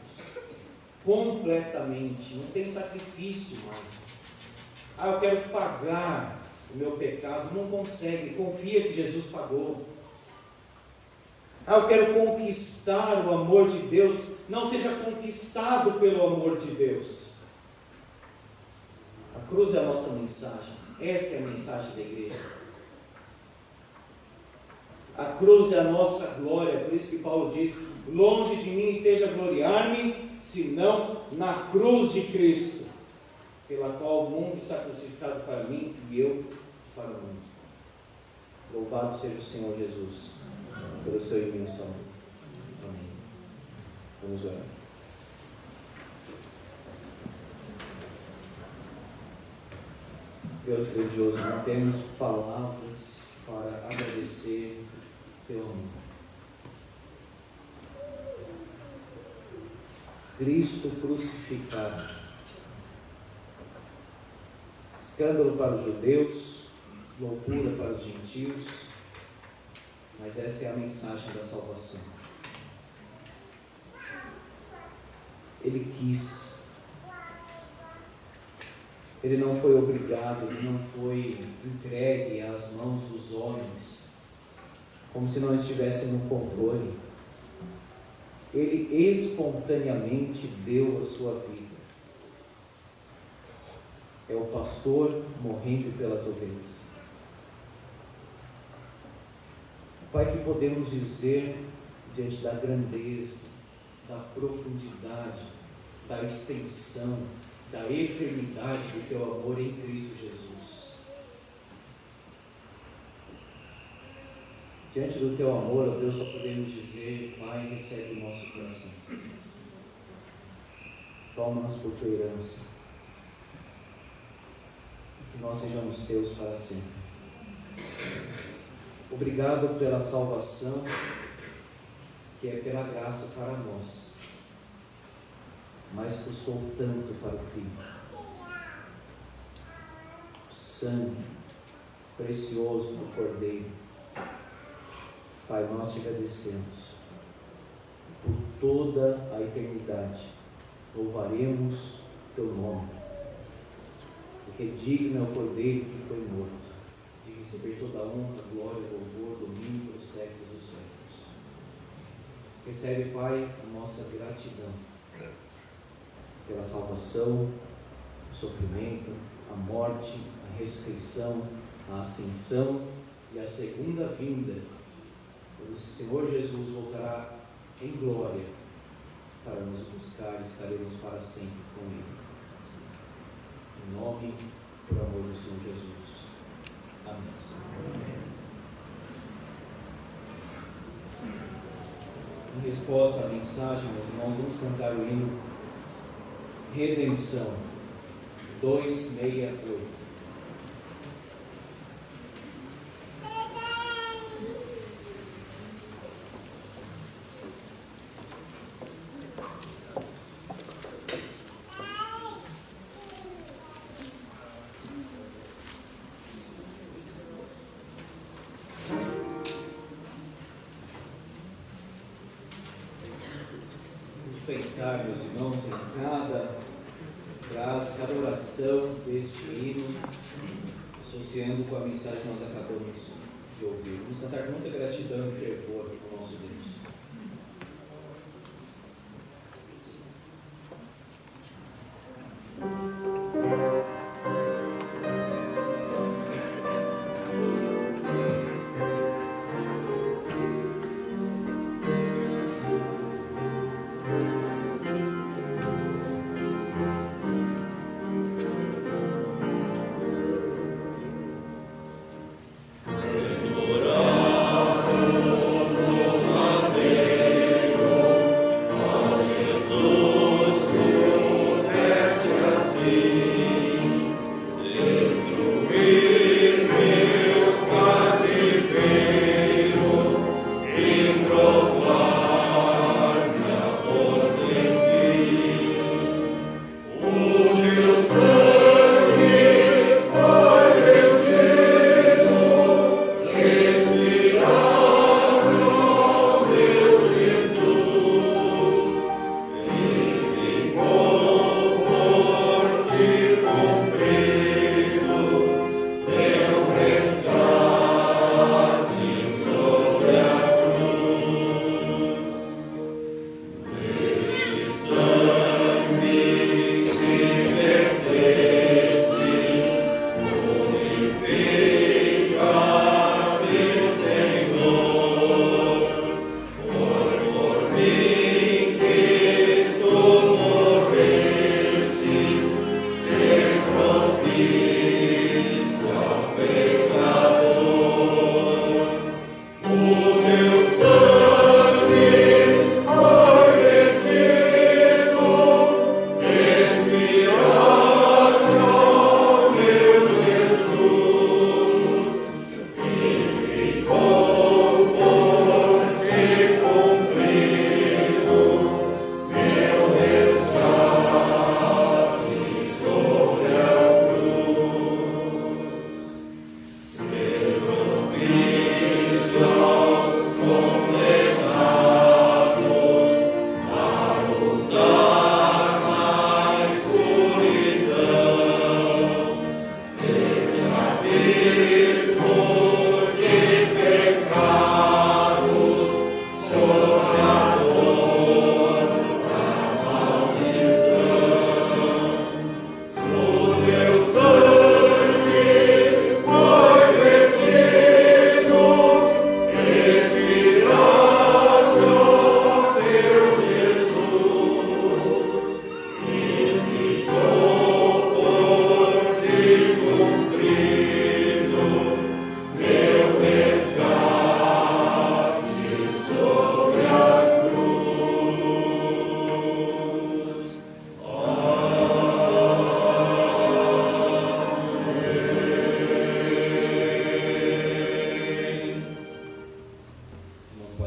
completamente. Não tem sacrifício mais. Eu quero pagar o meu pecado. Não consegue. Confia que Jesus pagou. Eu quero conquistar o amor de Deus. Não seja conquistado pelo amor de Deus. A cruz é a nossa mensagem. Esta é a mensagem da igreja. A cruz é a nossa glória. Por isso que Paulo diz: longe de mim esteja gloriar-me, senão na cruz de Cristo, pela qual o mundo está crucificado para mim e eu para o mundo. Louvado seja o Senhor Jesus pelo seu imenso amor. Amém. Vamos orar. Deus grandioso, não temos palavras para agradecer teu amor. Cristo crucificado, escândalo para os judeus, loucura para os gentios, mas esta é a mensagem da salvação. Ele quis. Ele não foi obrigado, ele não foi entregue às mãos dos homens, como se não estivesse no controle. Ele espontaneamente deu a sua vida. É o pastor morrendo pelas ovelhas. Pai, que podemos dizer diante da grandeza, da profundidade, da extensão, da eternidade do teu amor em Cristo Jesus. Diante do teu amor, ó Deus, só podemos dizer: Pai, recebe o nosso coração. toma-nos por tua herança, que nós sejamos teus para sempre. Obrigado pela salvação, que é pela graça para nós, mas custou tanto para o Filho. O sangue precioso do Cordeiro. Pai, nós te agradecemos por toda a eternidade. Louvaremos teu nome, porque digno é o Cordeiro que foi morto de receber toda a honra, glória, louvor, domínio pelos séculos dos séculos. Recebe, Pai, a nossa gratidão pela salvação, o sofrimento, a morte, a ressurreição, a ascensão e a segunda vinda, quando o Senhor Jesus voltará em glória para nos buscar e estaremos para sempre com Ele. Em nome, por amor do Senhor Jesus. Amém. Em resposta à mensagem, meus irmãos, vamos cantar o hino Redenção 268. Pensar, meus irmãos, em cada frase, cada oração deste hino, associando com a mensagem que nós acabamos de ouvir. Vamos cantar com muita gratidão e fervor ao nosso Deus. Adorado,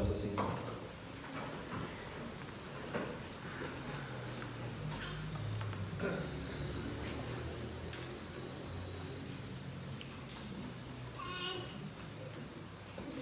oramos assim.